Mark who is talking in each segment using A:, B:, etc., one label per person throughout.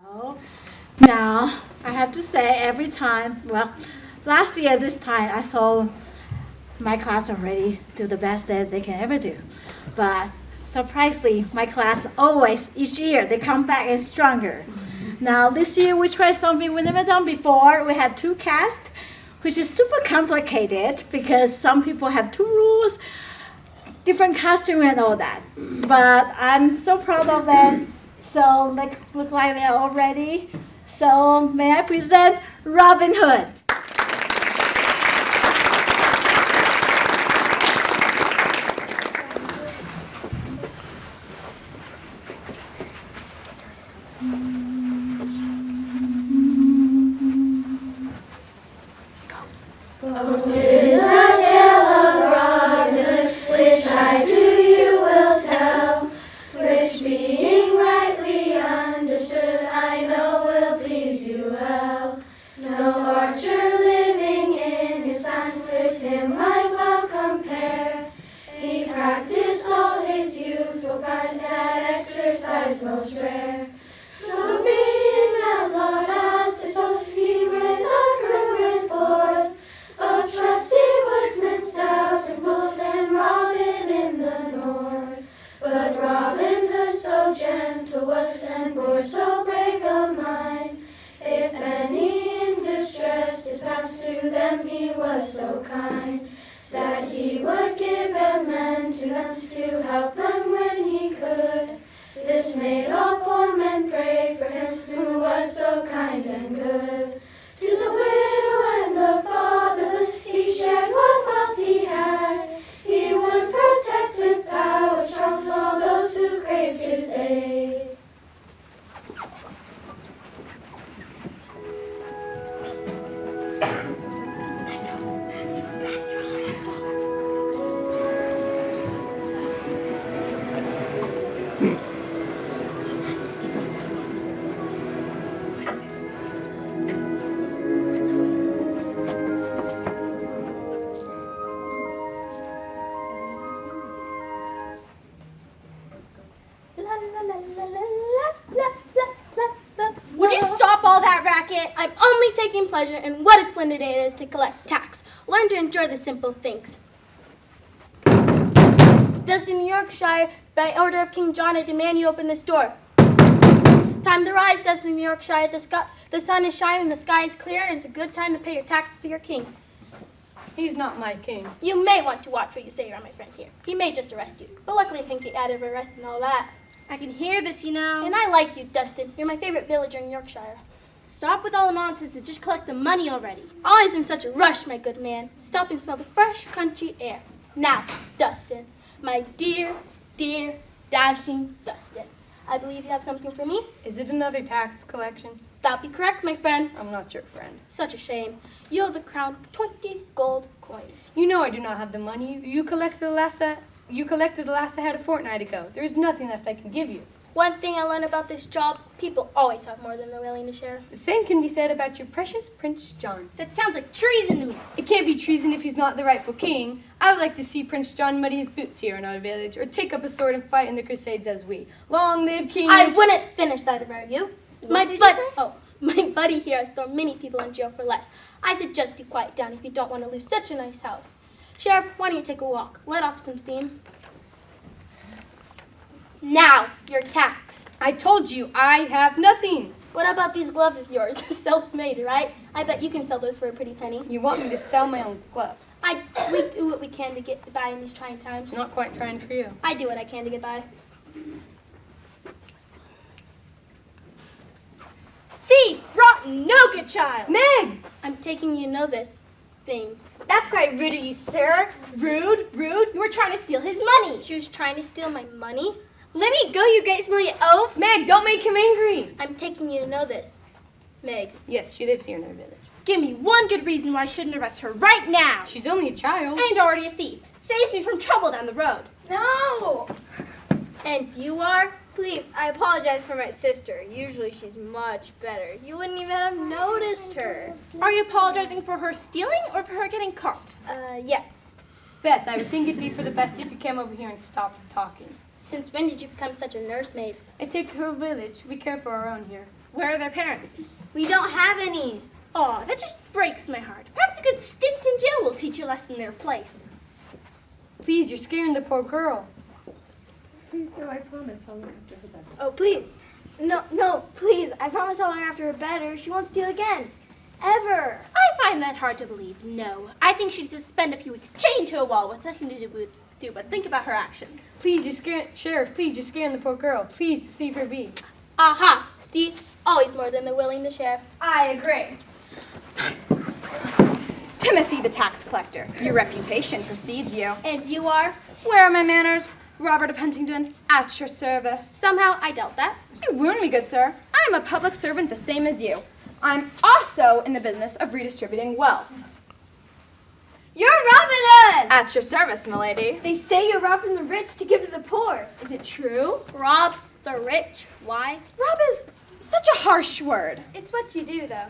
A: Oh, now, I have to say every time, well, last year this time I saw my class already do the best that they can ever do. But surprisingly, my class always, each year, they come back and stronger. Now this year we tried something we never done before. We had two casts, which is super complicated because some people have two rules, different costume and all that. But I'm so proud of them. So look like they're all ready. So may I present Robin Hood.
B: Oh, 'tis a tale of Robin Hood, which I to you will tell, which being rightly understood, I know will please you well. No archer living in his time with him might well compare. He practiced all his youthful pride, that exercise most rare. So being outlawed as his told, he with a crew went forth, of trusty woodsmen stout and bold, and Robin in the north. But Robin Hood so gentle was, and bore so brave a mind, if any in distress did pass, to them he was so kind, that he would give and lend to them, to help them when he could. This made all poor men pray for him, who was so kind and good. To the widow and the fatherless he shared what wealth he had. He would protect with power strong all those who craved his aid.
C: Would you stop all that racket? I'm only taking pleasure in what a splendid day it is to collect tax. Learn to enjoy the simple things. Dustin, Yorkshire, by order of King John, I demand you open this door. Time to rise, Dustin, Yorkshire. The sun is shining, the sky is clear, and it's a good time to pay your taxes to your king.
D: He's not my king.
C: You may want to watch what you say around my friend here. He may just arrest you, but luckily I can get out of arrest and all that.
E: I can hear this, you know.
C: And I like you, Dustin. You're my favorite villager in Yorkshire.
E: Stop with all the nonsense and just collect the money already.
C: Always in such a rush, my good man. Stop and smell the fresh country air. Now, Dustin, my dear, dear, dashing Dustin, I believe you have something for me.
D: Is it another tax collection?
C: That'd be correct, my friend.
D: I'm not your friend.
C: Such a shame. You owe the crown 20 gold coins.
D: You know I do not have the money. You collected the last I had a fortnight ago. There is nothing left I can give you.
C: One thing I learned about this job, people always have more than they're willing to share.
D: The same can be said about your precious Prince John.
E: That sounds like treason to me.
D: It can't be treason if he's not the rightful king. I would like to see Prince John muddy his boots here in our village, or take up a sword and fight in the Crusades as we. Long live King...
C: I wouldn't finish that if I were you.
E: What
C: My buddy here has thrown many people in jail for less. I suggest you quiet down if you don't want to lose such a nice house. Sheriff, why don't you take a walk? Let off some steam. Now, your tax.
D: I told you, I have nothing.
C: What about these gloves of yours? Self-made, right? I bet you can sell those for a pretty penny.
D: You want me to sell my own gloves?
C: We do what we can to get by in these trying times.
D: Not quite trying for you.
C: I do what I can to get by.
E: Thief, rotten, no good child.
D: Meg!
C: I'm taking you to know this thing.
E: That's quite rude of you, sir. Rude, rude. You were trying to steal his money.
C: She was trying to steal my money.
E: Let me go, you great smelly oaf.
D: Meg, don't make him angry.
C: I'm taking you to know this. Meg.
D: Yes, she lives here in our village.
E: Give me one good reason why I shouldn't arrest her right now.
D: She's only a child.
E: And already a thief. Saves me from trouble down the road.
F: No!
C: And you are?
F: Please, I apologize for my sister. Usually she's much better. You wouldn't even have noticed her.
E: Are you apologizing for her stealing or for her getting caught?
F: Yes.
D: Beth, I would think it'd be for the best if you came over here and stopped talking.
C: Since when did you become such a nursemaid?
D: It takes a whole village. We care for our own here.
E: Where are their parents?
F: We don't have any.
E: Aw, that just breaks my heart. Perhaps a good stint in jail will teach you a lesson in their place.
D: Please, you're scaring the poor girl.
G: Please, no, I promise I'll look after her better.
F: Oh, please. No, please. I promise I'll look after her better. She won't steal again. Ever.
E: I find that hard to believe. No. I think she'd just spend a few weeks chained to a wall with nothing to do but think about her actions.
D: Please, you're scaring, Sheriff, please, you're scaring the poor girl. Please, just leave her be.
C: Aha! See? Always more than they're willing to share.
H: I agree. Timothy the tax collector, your reputation precedes you.
C: And you are?
H: Where are my manners? Robert of Huntingdon, at your service.
C: Somehow I doubt that.
H: You wound me, good sir. I'm a public servant the same as you. I'm also in the business of redistributing wealth.
F: You're Robin Hood!
H: At your service, milady.
F: They say you're robbing the rich to give to the poor. Is it true?
C: Rob the rich. Why?
H: Rob is such a harsh word.
F: It's what you do, though.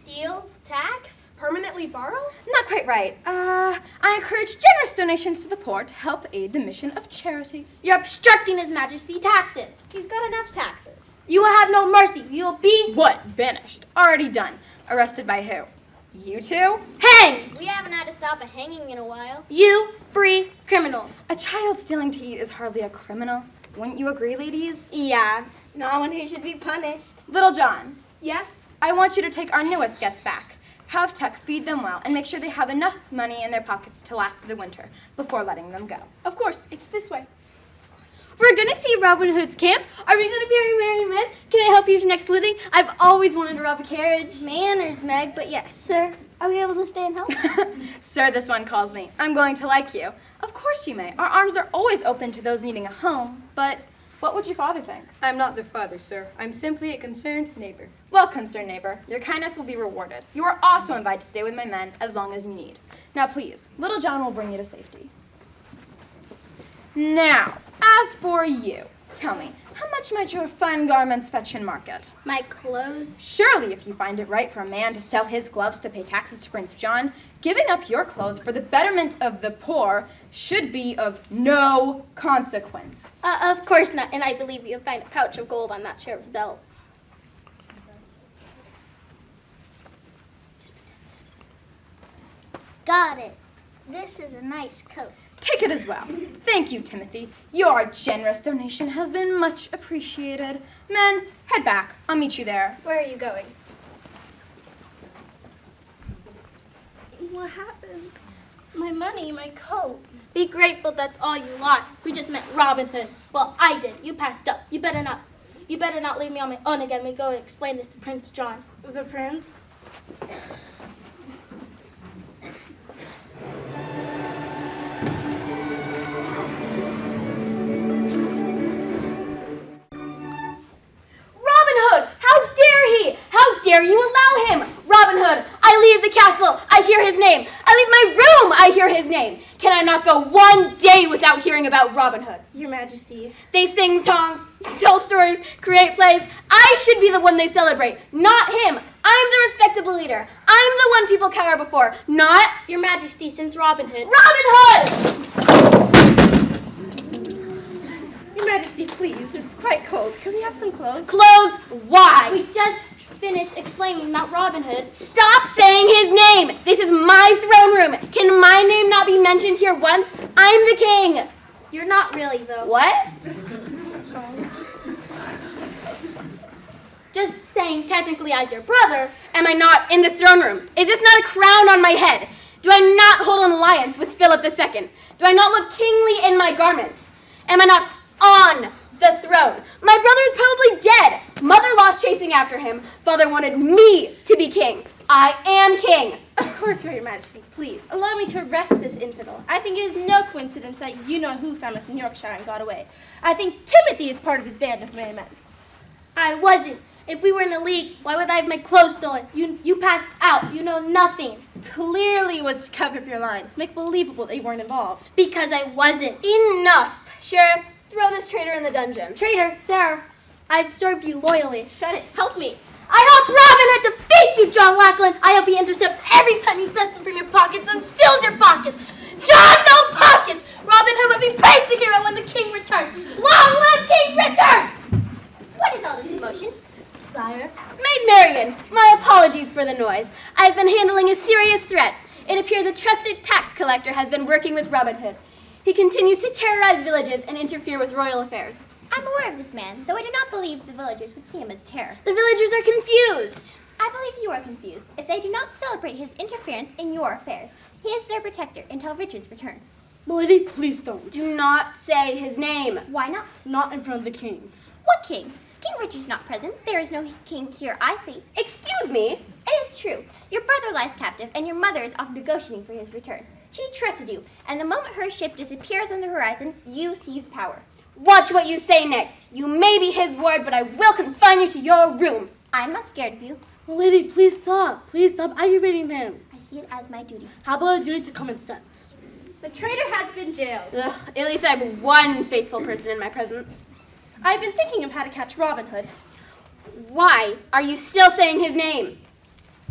F: Steal? Tax?
E: Permanently borrow?
H: Not quite right. I encourage generous donations to the poor to help aid the mission of charity.
C: You're obstructing His Majesty taxes.
F: He's got enough taxes.
C: You will have no mercy. You will be
H: What? Banished. Already done. Arrested by who? You two?
C: hanged.
F: We haven't had to stop a hanging in a while.
C: You free criminals.
H: A child stealing to eat is hardly a criminal. Wouldn't you agree, ladies?
F: Yeah. Not when he should be punished.
H: Little John,
E: Yes.
H: I want you to take our newest guests back. Have Tuck feed them well and make sure they have enough money in their pockets to last through the winter before letting them go.
E: Of course, it's this way.
D: We're gonna see Robin Hood's camp. Are we gonna be merry men? Can I help you with your next looting? I've always wanted to rob a carriage.
F: Manners, Meg, but yes, sir. Are we able to stay and help?
H: Sir, this one calls me. I'm going to like you. Of course you may. Our arms are always open to those needing a home, but what would your father think?
D: I'm not their father, sir. I'm simply a concerned neighbor.
H: Well, concerned neighbor, your kindness will be rewarded. You are also invited to stay with my men as long as you need. Now, please, Little John will bring you to safety. Now, as for you, tell me, how much might your fine garments fetch in market?
C: My clothes.
H: Surely, if you find it right for a man to sell his gloves to pay taxes to Prince John, giving up your clothes for the betterment of the poor should be of no consequence.
C: Of course not. And I believe you'll find a pouch of gold on that sheriff's belt.
B: Got it. This is a nice coat.
H: Take it as well. Thank you, Timothy. Your generous donation has been much appreciated. Men, head back. I'll meet you there.
F: Where are you going?
E: What happened? My money, my coat.
C: Be grateful that's all you lost. We just met Robin Hood. Well, I did. You passed up. You better not leave me on my own again. We go explain this to Prince John.
E: The prince?
H: Robin Hood! How dare he! How dare you allow him! Robin Hood, I leave the castle. I hear his name. I leave my room. I hear his name. Can I not go one day without hearing about Robin Hood?
E: Your Majesty.
H: They sing songs, tell stories, create plays. I should be the one they celebrate, not him. I'm the respectable leader. I'm the one people cower before, not
C: Your Majesty, since Robin Hood.
H: Robin Hood!
E: Your Majesty, please. It's quite cold. Can we have some clothes?
H: Clothes, why?
C: We just finished explaining about Robin Hood.
H: Stop saying his name! This is my throne room. Can my name not be mentioned here once? I'm the king.
C: You're not really, though.
H: What?
C: Just saying, technically, as your brother.
H: Am I not in this throne room? Is this not a crown on my head? Do I not hold an alliance with Philip II? Do I not look kingly in my garments? Am I not on the throne? My brother is probably dead. Mother lost chasing after him. Father wanted me to be king. I am king.
E: Of course, Your Majesty. Please, allow me to arrest this infidel. I think it is no coincidence that you know who found us in Yorkshire and got away. I think Timothy is part of his band of merry men.
C: I wasn't. If we were in a league, why would I have my clothes stolen? You passed out. You know nothing.
E: Clearly it was to cover up your lines. Make believable that you weren't involved.
C: Because I wasn't.
F: Enough, Sheriff. Throw this traitor in the dungeon.
C: Traitor, sir, I've served you loyally.
E: Shut it. Help me.
C: I hope Robin Hood defeats you, John Lackland. I hope he intercepts every penny destined from your pockets and steals your pockets. John, no pockets! Robin Hood will be praised a hero when the king returns. Long live King Richard!
F: What is all this emotion?
E: Sire,
H: Apologies for the noise. I've been handling a serious threat. It appears a trusted tax collector has been working with Robin Hood. He continues to terrorize villages and interfere with royal affairs.
B: I'm aware of this man, though I do not believe the villagers would see him as terror.
H: The villagers are confused.
B: I believe you are confused if they do not celebrate his interference in your affairs. He is their protector until Richard's return.
I: Milady, please don't.
H: Do not say his name.
B: Why not?
I: Not in front of the king.
B: What king? King Richard's not present. There is no king here I see.
H: Excuse me?
B: It is true. Your brother lies captive, and your mother is off negotiating for his return. She trusted you, and the moment her ship disappears on the horizon, you seize power.
H: Watch what you say next. You may be his ward, but I will confine you to your room.
B: I'm not scared of you.
I: Milady, please stop. Please stop aggravating him.
B: I see it as my duty.
I: How about a duty to common sense?
E: The traitor has been jailed.
H: Ugh, at least I have one faithful person in my presence.
E: I've been thinking of how to catch Robin Hood.
H: Why are you still saying his name?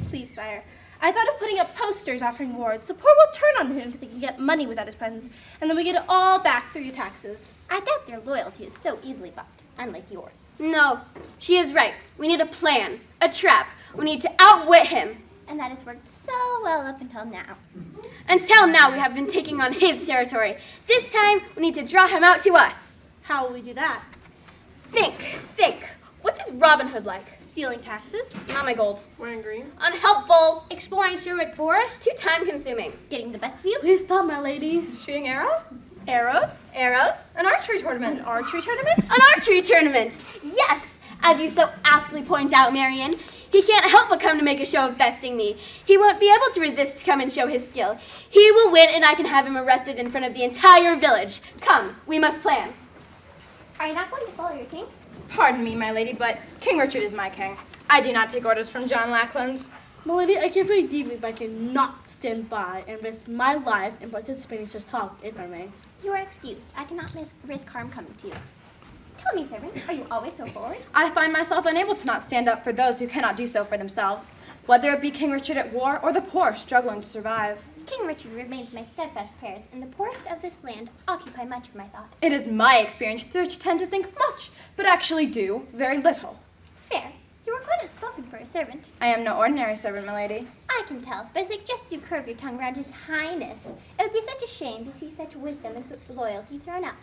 E: Please, sire. I thought of putting up posters offering rewards. The poor will turn on him if they can get money without his presence, and then we get it all back through your taxes.
B: I doubt their loyalty is so easily bought, unlike yours.
H: No, she is right. We need a plan, a trap. We need to outwit him.
B: And that has worked so well up until now.
H: Until now, we have been taking on his territory. This time, we need to draw him out to us.
E: How will we do that?
H: Think. What does Robin Hood like?
E: Stealing taxes?
H: Not my gold.
G: Wearing green?
H: Unhelpful.
B: Exploring Sherwood Forest?
H: Too time-consuming.
B: Getting the best view?
I: Please stop, my lady.
D: Shooting arrows?
E: Arrows?
H: Arrows?
D: An archery tournament.
E: An archery tournament?
H: An archery tournament. Yes, as you so aptly point out, Marion. He can't help but come to make a show of besting me. He won't be able to resist to come and show his skill. He will win, and I can have him arrested in front of the entire village. Come, we must plan.
B: Are you not going to follow your king?
D: Pardon me, my lady, but King Richard is my king. I do not take orders from John Lackland.
I: Milady, I care very deeply, but I cannot stand by and risk my life in participating in such talk, if I may.
B: You are excused. I cannot risk harm coming to you. Tell me, servant, are you always so forward?
D: I find myself unable to not stand up for those who cannot do so for themselves, whether it be King Richard at war or the poor struggling to survive.
B: King Richard remains my steadfast prayers, and the poorest of this land occupy much of my thoughts.
D: It is my experience that you tend to think much, but actually do very little.
B: Fair. You are quite outspoken for a servant.
D: I am no ordinary servant, my lady.
B: I can tell, but I suggest you curb your tongue around his highness. It would be such a shame to see such wisdom and loyalty thrown out.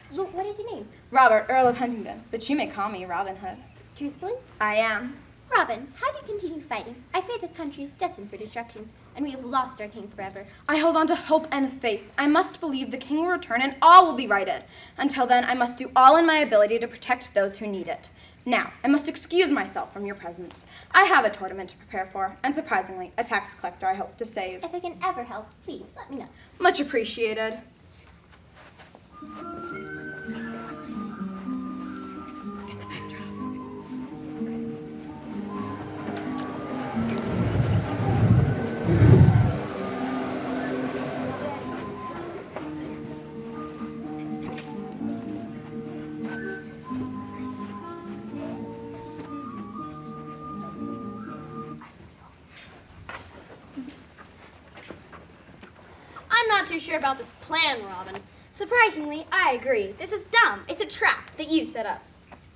B: So, what is your name?
D: Robert, Earl of Huntingdon, but you may call me Robin Hood.
B: Truthfully?
D: I am.
B: Robin, how do you continue fighting? I fear this country is destined for destruction, and we have lost our king forever.
D: I hold on to hope and faith. I must believe the king will return and all will be righted. Until then, I must do all in my ability to protect those who need it. Now, I must excuse myself from your presence. I have a tournament to prepare for, and surprisingly, a tax collector I hope to save.
B: If I can ever help, please let me know.
D: Much appreciated.
F: I'm not too sure about this plan, Robin. Surprisingly, I agree. This is dumb. It's a trap that you set up.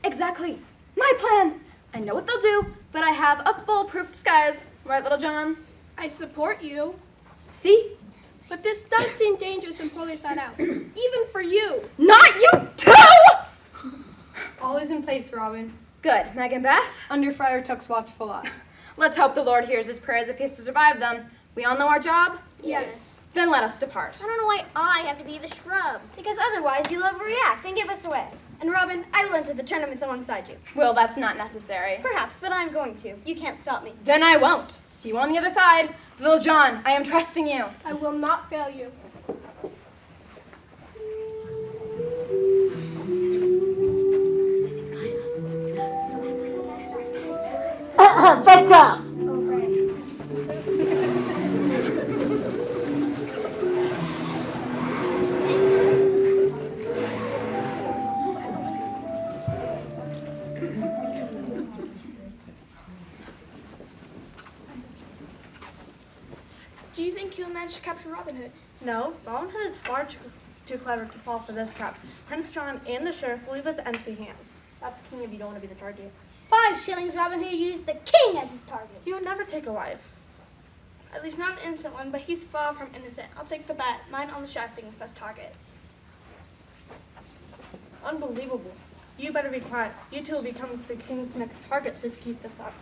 D: Exactly. My plan. I know what they'll do, but I have a foolproof disguise. Right, Little John?
E: I support you.
D: See?
E: But this does seem dangerous and poorly thought out. Even for you.
D: Not you too!
G: All is in place, Robin.
D: Good. Meg and Beth?
G: Under Friar Tuck's watchful eye.
D: Let's hope the Lord hears his prayers if he has to survive them. We all know our job?
E: Yes.
D: Then let us depart.
F: I don't know why I have to be the shrub. Because otherwise you'll overreact and give us away. And Robin, I will enter the tournaments alongside you.
D: Well, that's not necessary.
F: Perhaps, but I'm going to. You can't stop me.
D: Then I won't. See you on the other side. Little John, I am trusting you.
E: I will not fail you.
A: Better.
E: Do you think he'll manage to capture Robin Hood?
A: No, Robin Hood is far too
E: too clever to fall for this trap. Prince John and the sheriff will leave it to empty hands. That's king if you don't want to be the target.
F: 5 shillings, Robin Hood used the king as his target.
E: He would never take a life. At least not an innocent one, but he's far from innocent. I'll take the bet. Mine on the sheriff being the first target. Unbelievable. You better be quiet. You two will become the king's next targets if you keep this up.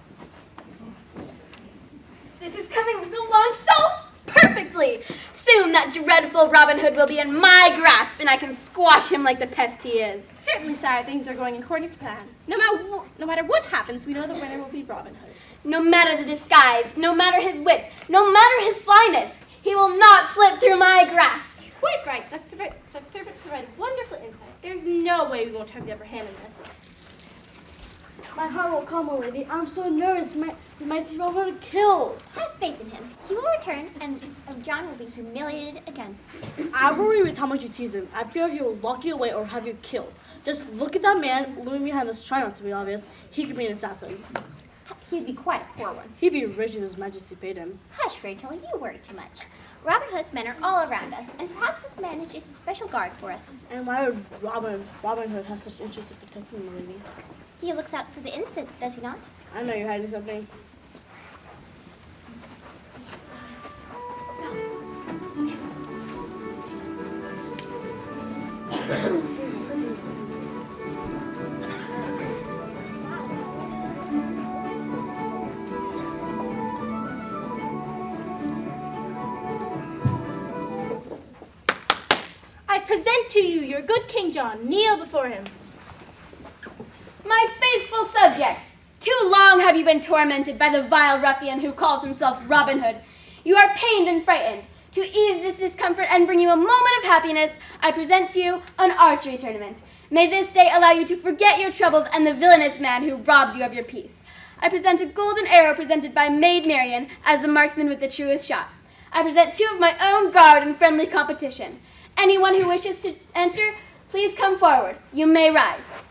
H: This is coming along so perfectly. Soon that dreadful Robin Hood will be in my grasp, and I can squash him like the pest he is.
E: Certainly, sire, things are going according to plan. No matter what happens, we know the winner will be Robin Hood.
H: No matter the disguise, no matter his wits, no matter his slyness, he will not slip through my grasp.
E: Quite right. That servant provided wonderful insight. There's no way we won't have the upper hand in this.
I: My heart will calm, my lady. I'm so nervous. We might see Robin Hood killed.
F: Have faith in him. He will return, and John will be humiliated again.
I: I worry with how much you tease him. I fear he will lock you away or have you killed. Just look at that man looming behind us, trying not to be obvious. He could be an assassin.
F: He'd be quite a poor one.
I: He'd be rich if His Majesty paid him.
F: Hush, Rachel, you worry too much. Robin Hood's men are all around us, and perhaps this man is just a special guard for us.
I: And why would Robin Hood have such interest in protecting the lady?
F: He looks out for the innocent, does he not?
I: I know you're hiding something.
E: I present to you your good King John. Kneel before him.
H: My faithful subjects, too long have you been tormented by the vile ruffian who calls himself Robin Hood. You are pained and frightened. To ease this discomfort and bring you a moment of happiness, I present to you an archery tournament. May this day allow you to forget your troubles and the villainous man who robs you of your peace. I present a golden arrow presented by Maid Marian as the marksman with the truest shot. I present 2 of my own guard in friendly competition. Anyone who wishes to enter, please come forward. You may rise.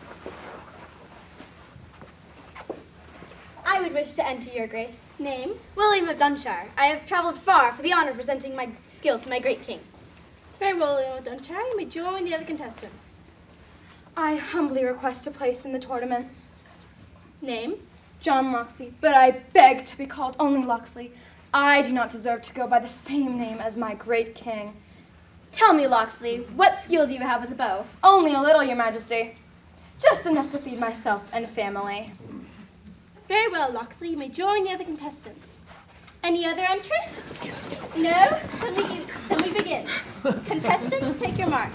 F: I would wish to enter, your grace.
E: Name?
F: William of Dunshire. I have traveled far for the honor of presenting my skill to my great king.
E: Very well, William of Dunshire. You may join the other contestants.
D: I humbly request a place in the tournament.
E: Name?
D: John Locksley, but I beg to be called only Locksley. I do not deserve to go by the same name as my great king.
H: Tell me, Locksley, what skill do you have with the bow?
D: Only a little, your majesty. Just enough to feed myself and family.
E: Very well, Locksley. You may join the other contestants. Any other entrants? No? Then we begin. Contestants, take your mark.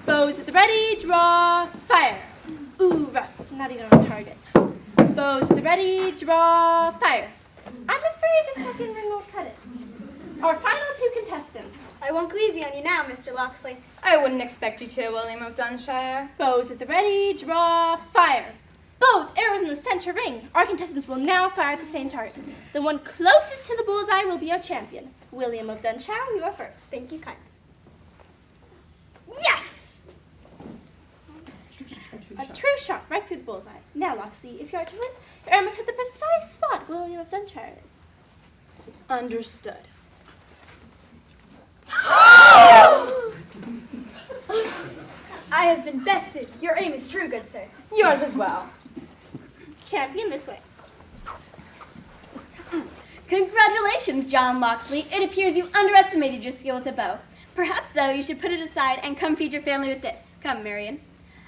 E: Bows at the ready, draw, fire. Ooh, rough. Not even on target. Bows at the ready, draw, fire. I'm afraid the second ring won't cut it. Our final 2 contestants.
F: I won't go easy on you now, Mr. Locksley.
D: I wouldn't expect you to, William of Dunshire.
E: Bows at the ready, draw, fire. Both arrows in the center ring. Our contestants will now fire at the same target. The one closest to the bullseye will be our champion. William of Dunshire, you are first.
F: Thank you kindly.
E: Yes! A true shot right through the bullseye. Now, Locksley, if you are to win, your arrow must hit the precise spot William of Dunshire is.
D: Understood.
F: I have been bested. Your aim is true, good sir.
D: Yours as well.
E: Champion, this way.
H: Congratulations, John Locksley. It appears you underestimated your skill with a bow. Perhaps, though, you should put it aside and come feed your family with this. Come, Marian.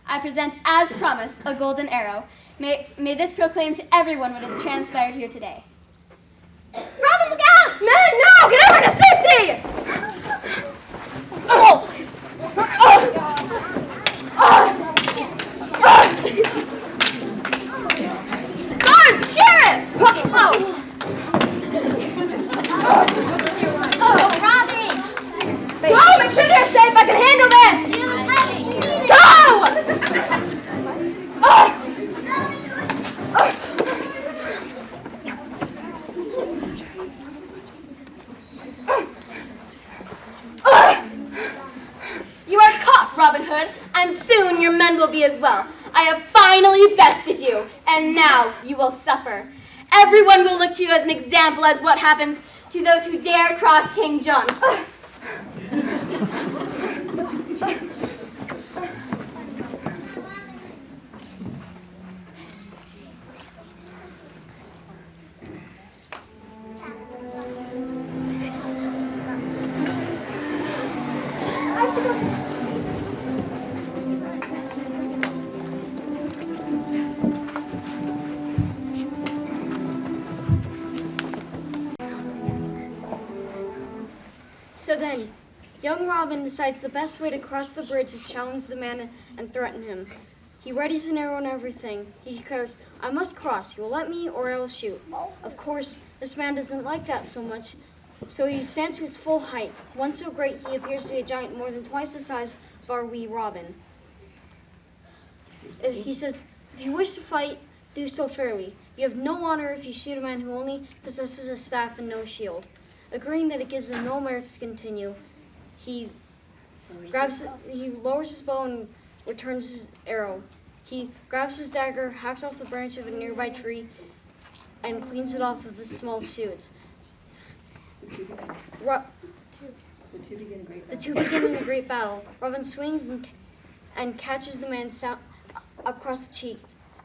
H: I present, as promised, a golden arrow. May this proclaim to everyone what has transpired here today.
F: Robin, look out!
H: No! Get over to safety! Oh! Guards! Sheriff! Oh!
F: Robin!
H: Go! Make sure they're safe! I can handle this!
F: You was hiding.
H: Go! You are caught, Robin Hood, and soon your men will be as well. I have finally bested you, and now you will suffer. Everyone will look to you as an example as what happens to those who dare cross King John.
J: So then, young Robin decides the best way to cross the bridge is challenge the man and threaten him. He readies an arrow and everything. He declares, "I must cross. You will let me or I will shoot." Of course, this man doesn't like that so much, so he stands to his full height. Once so great, he appears to be a giant more than twice the size of our wee Robin. He says, "If you wish to fight, do so fairly. You have no honor if you shoot a man who only possesses a staff and no shield." Agreeing that it gives him no merits to continue, he lowers his bow and returns his arrow. He grabs his dagger, hacks off the branch of a nearby tree, and cleans it off of the small shoots. The two begin in a great battle. Robin swings and catches the man across the cheek.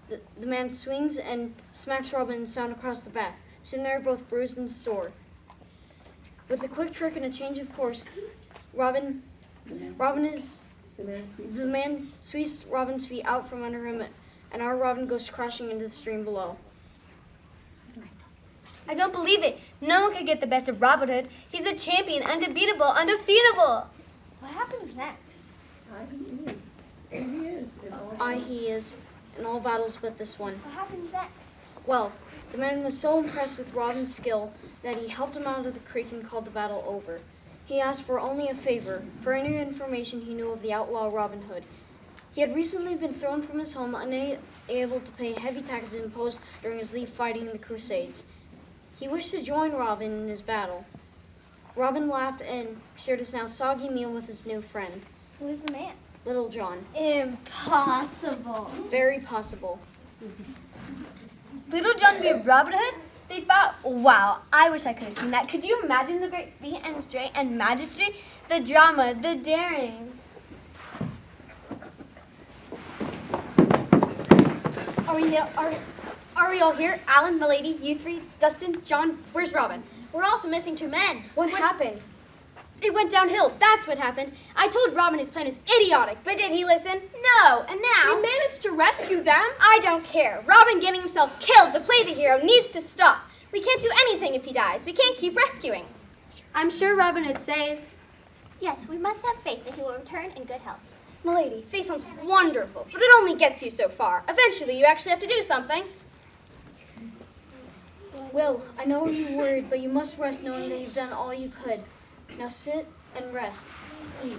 J: The man swings and smacks Robin sound across the back. Soon they are both bruised and sore. With a quick trick and a change of course, the man sweeps Robin's feet out from under him, and our Robin goes crashing into the stream below.
F: I don't believe it. No one could get the best of Robin Hood. He's a champion, undefeatable, undefeatable. What happens next?
J: He is in all battles but this one.
F: What happens next?
J: Well, the man was so impressed with Robin's skill that he helped him out of the creek and called the battle over. He asked for only a favor, for any information he knew of the outlaw Robin Hood. He had recently been thrown from his home, unable to pay heavy taxes imposed during his leave fighting in the Crusades. He wished to join Robin in his battle. Robin laughed and shared his now soggy meal with his new friend.
F: Who is the man?
J: Little John.
E: Impossible.
J: Very possible.
F: Little John be Robin Hood? They fought. Wow, I wish I could have seen that. Could you imagine the great feat and strength and majesty, the drama, the daring? Are we all here? Alan, Milady, you three, Dustin, John. Where's Robin?
E: We're also missing 2 men.
J: What happened?
F: It went downhill. That's what happened. I told Robin his plan was idiotic, but did he listen? No. And now
E: We managed to rescue them.
F: I don't care. Robin getting himself killed to play the hero needs to stop. We can't do anything if he dies. We can't keep rescuing.
C: I'm sure Robin Hood's safe.
E: Yes, we must have faith that he will return in good health.
F: Milady, faith sounds wonderful, but it only gets you so far. Eventually, you actually have to do something.
J: Well, I know you're worried, but you must rest knowing that you've done all you could. Now sit and rest. Eat.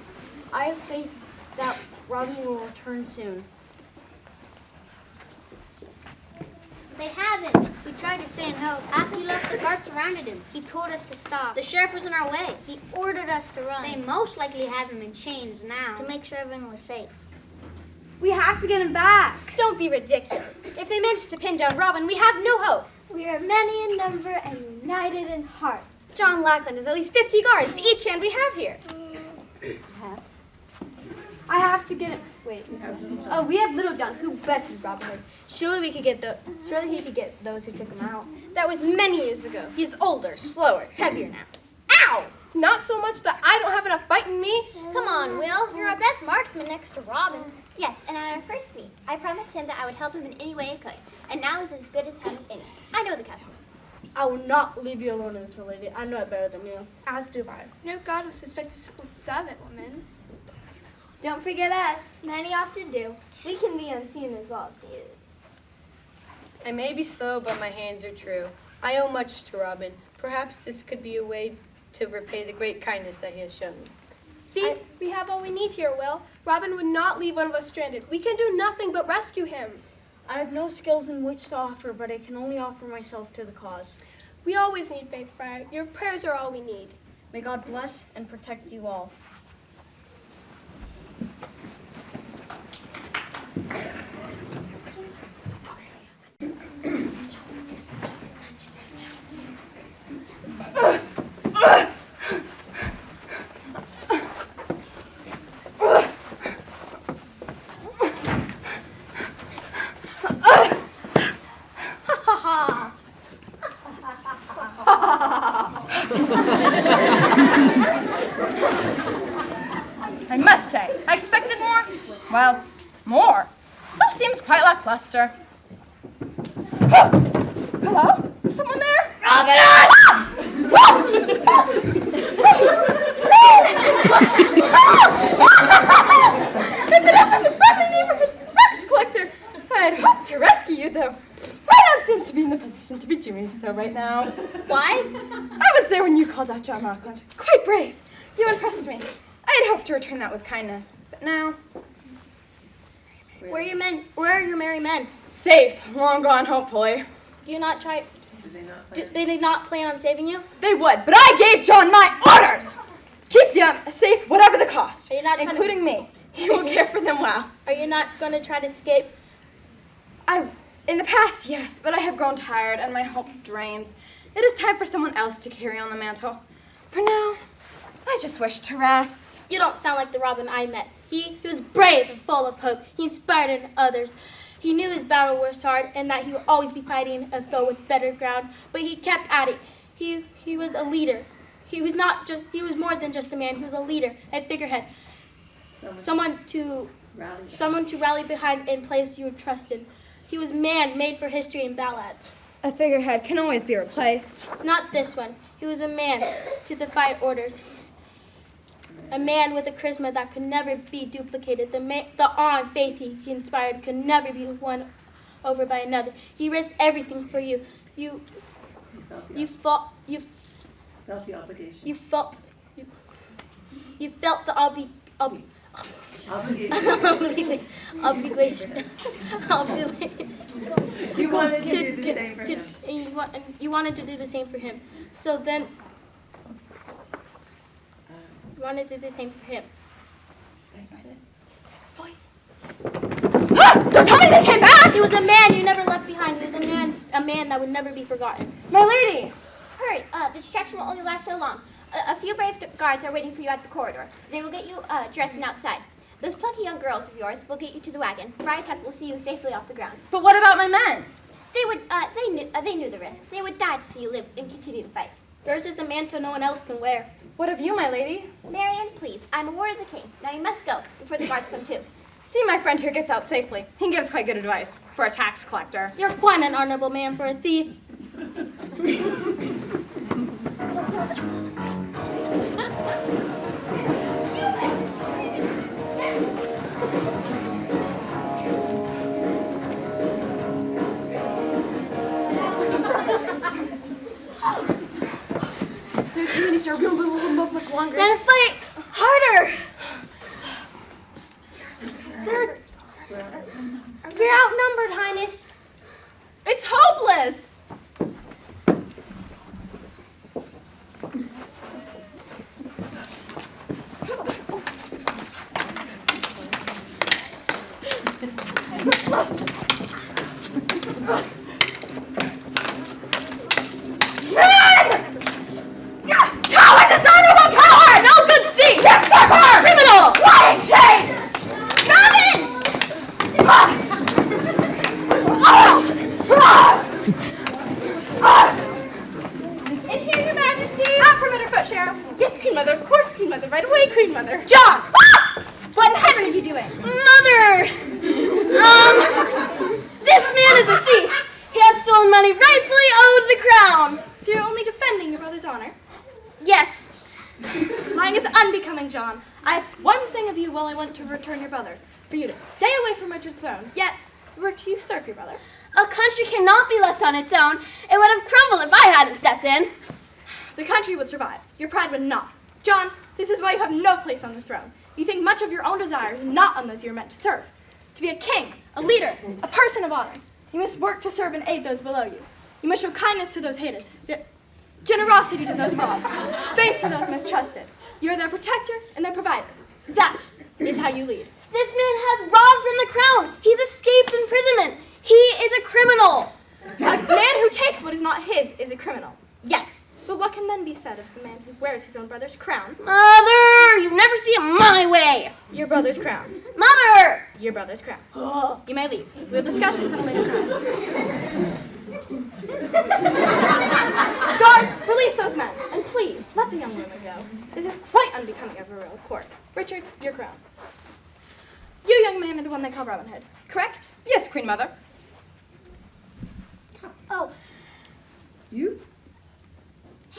J: I have faith that Robin will return soon.
E: They haven't. We tried to stay in hope. After you left, the guards surrounded him. He told us to stop. The sheriff was in our way. He ordered us to run. They most likely have him in chains now to make sure everyone was safe.
C: We have to get him back.
F: Don't be ridiculous. If they manage to pin down Robin, we have no hope.
E: We are many in number and united in heart.
F: John Lackland has at least 50 guards to each hand we have here.
C: I have to get it. Wait.
F: Oh, we have Little John, who bested Robin Hood. Surely he could get those who took him out. That was many years ago. He's older, slower, heavier now. Ow!
E: Not so much that I don't have enough fight in me. Come on, Will. You're our best marksman next to Robin. Yes, and at our first meet, I promised him that I would help him in any way I could. And now is as good as having any. I know the custom.
I: I will not leave you alone in this, my lady. I know it better than you.
G: As do I. No god would suspect a simple servant woman.
C: Don't forget us.
E: Many often do.
C: We can be unseen as well if needed.
K: I may be slow, but my hands are true. I owe much to Robin. Perhaps this could be a way to repay the great kindness that he has shown me.
E: See, we have all we need here, Will. Robin would not leave one of us stranded. We can do nothing but rescue him.
J: I have no skills in which to offer, but I can only offer myself to the cause.
E: We always need faith, Friar. Your prayers are all we need.
J: May God bless and protect you all.
D: So seems quite lackluster. Hello? Is someone there? Robin! If it isn't the friendly neighborhood tax collector, I'd hope to rescue you, though I don't seem to be in the position to be doing so right now.
C: Why?
D: I was there when you called out John Rockland. Quite brave. You impressed me. I had hoped to return that with kindness, but now...
C: Where are your merry men?
D: Safe. Long gone, hopefully.
C: Do you not try? They did not plan on saving you?
D: They would, but I gave John my orders! Keep them safe, whatever the cost,
C: Are you not trying
D: including me. He will care for them well.
C: Are you not going to try to escape?
D: In the past, yes, but I have grown tired and my hope drains. It is time for someone else to carry on the mantle. For now, I just wish to rest.
C: You don't sound like the Robin I met. He was brave and full of hope. He inspired others. He knew his battle was hard and that he would always be fighting a foe with better ground, but he kept at it. He was a leader. He was more than just a man. He was a leader, a figurehead. Someone to rally behind and place you would trust in. He was man made for history and ballads.
D: A figurehead can always be replaced.
C: Not this one. He was a man to defy orders. A man with a charisma that could never be duplicated. The awe and faith he inspired could never be won over by another. He risked everything for you. You felt the obligation. You felt the obligation.
L: You wanted to do the same for him.
C: You wanted to do the same for him. So then, you wanted to do the same for him.
D: Don't tell me they came back!
C: He was a man you never left behind. He was a man that would never be forgotten.
D: My lady!
B: Hurry, the distraction will only last so long. A few brave guards are waiting for you at the corridor. They will get you dressed and outside. Those plucky young girls of yours will get you to the wagon. Friar Tuck will see you safely off the grounds.
D: But what about my men?
B: They knew the risks. They would die to see you live and continue the fight.
C: Yours is a mantle no one else can wear.
D: What of you, my lady?
B: Marian, please, I'm a ward of the king. Now you must go before the guards come too.
D: See, my friend here gets out safely. He gives quite good advice for a tax collector.
C: You're quite an honorable man for a thief.
H: There's too many, sir. We won't move much longer.
C: Then fight harder. We're outnumbered, Highness.
D: It's hopeless!
H: Coward, dishonorable coward! No good thief! Usurper! Criminal! Lying shame! Robin!
E: In here, Your Majesty. Out from underfoot, Sheriff. Yes, Queen Mother. Of course, Queen Mother. Right away, Queen Mother.
H: John!
E: What in heaven are you doing?
C: Mother! This man is a thief. He has stolen money rightfully owed the crown.
E: So you're only defending your brother's honor?
C: Yes.
E: Lying is unbecoming, John. I asked one thing of you while I went to return your brother. For you to stay away from Richard's throne. Yet, you were to usurp your brother.
C: A country cannot be left on its own. It would have crumbled if I hadn't stepped in.
E: The country would survive. Your pride would not. John, this is why you have no place on the throne. You think much of your own desires, not on those you are meant to serve. To be a king, a leader, a person of honor, you must work to serve and aid those below you. You must show kindness to those hated, generosity to those robbed, faith to those mistrusted. You are their protector and their provider. That is how you lead.
C: This man has robbed from the crown. He's escaped imprisonment. He is a criminal.
E: A man who takes what is not his is a criminal. Yes. But what can then be said of the man who wears his own brother's crown?
C: Mother, you never see it my way.
E: Your brother's crown.
C: Mother!
E: Your brother's crown. You may leave. We'll discuss this at a later time. Guards, release those men. And please, let the young woman go. This is quite unbecoming of a royal court. Richard, your crown. You You, young man, are the one they call Robin Hood, correct?
D: Yes, Queen Mother.
B: Oh,
L: You?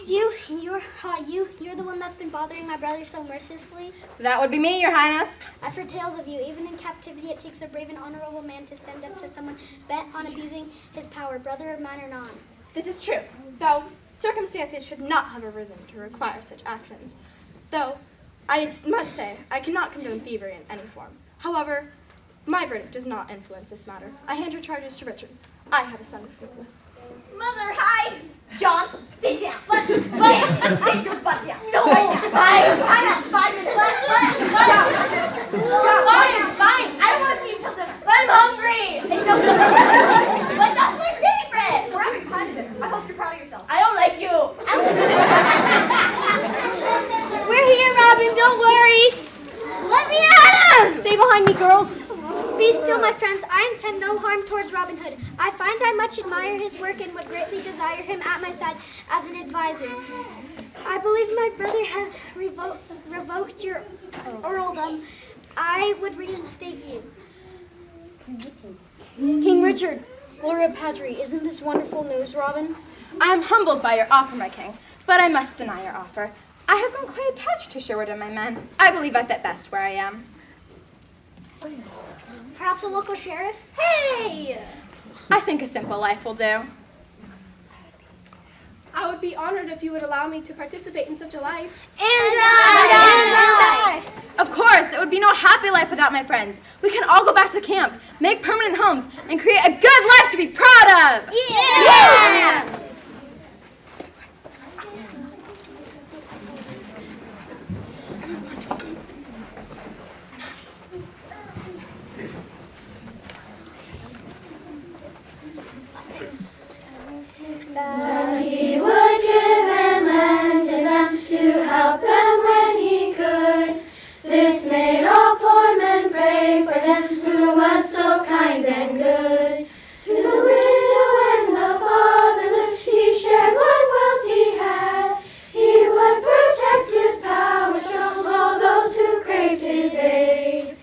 B: you're the one that's been bothering my brother so mercilessly?
D: That would be me, Your Highness.
B: I've heard tales of you. Even in captivity, it takes a brave and honorable man to stand up to someone bent on abusing his power, brother of mine or not.
E: This is true, though circumstances should not have arisen to require such actions. Though, I must say, I cannot condone thievery in any form. However, my verdict does not influence this matter. I hand your charges to Richard. I have a son to speak with.
A: Mother, hi!
I: John, sit down.
A: What?
I: Sit your butt down.
A: No,
I: Fine. Time out. 5 minutes.
A: Fine.
I: I don't want to see you till dinner.
A: I'm hungry. But that's my favorite.
I: We're having pie to dinner. I hope you're proud of yourself.
A: I don't like you.
C: We're here, Robin. Don't worry.
A: Let me at him.
C: Stay behind me, girls.
B: Be still, my friends. I intend no harm towards Robin Hood. I find I much admire his work and would greatly desire him at my side as an advisor. I believe my brother has revoked your earldom. I would reinstate you.
J: King Richard, Gloria Patri, isn't this wonderful news, Robin?
D: I am humbled by your offer, my king, but I must deny your offer. I have grown quite attached to Sherwood and my men. I believe I fit best where I am.
B: Perhaps a local sheriff?
A: Hey!
D: I think a simple life will do.
G: I would be honored if you would allow me to participate in such a life.
D: And I! Of course, it would be no happy life without my friends. We can all go back to camp, make permanent homes, and create a good life to be proud of! Yeah!
B: That he would give and lend to them to help them when he could. This made all poor men pray for them who was so kind and good. To the widow and the fatherless he shared what wealth he had. He would protect his power strong all those who craved his aid.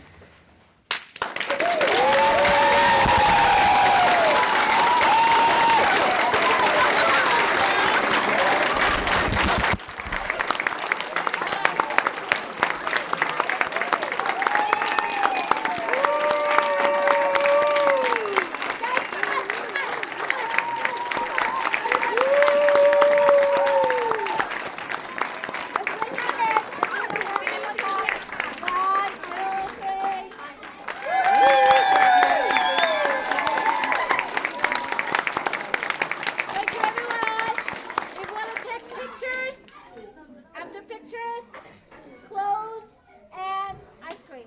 A: After pictures, clothes, and ice cream.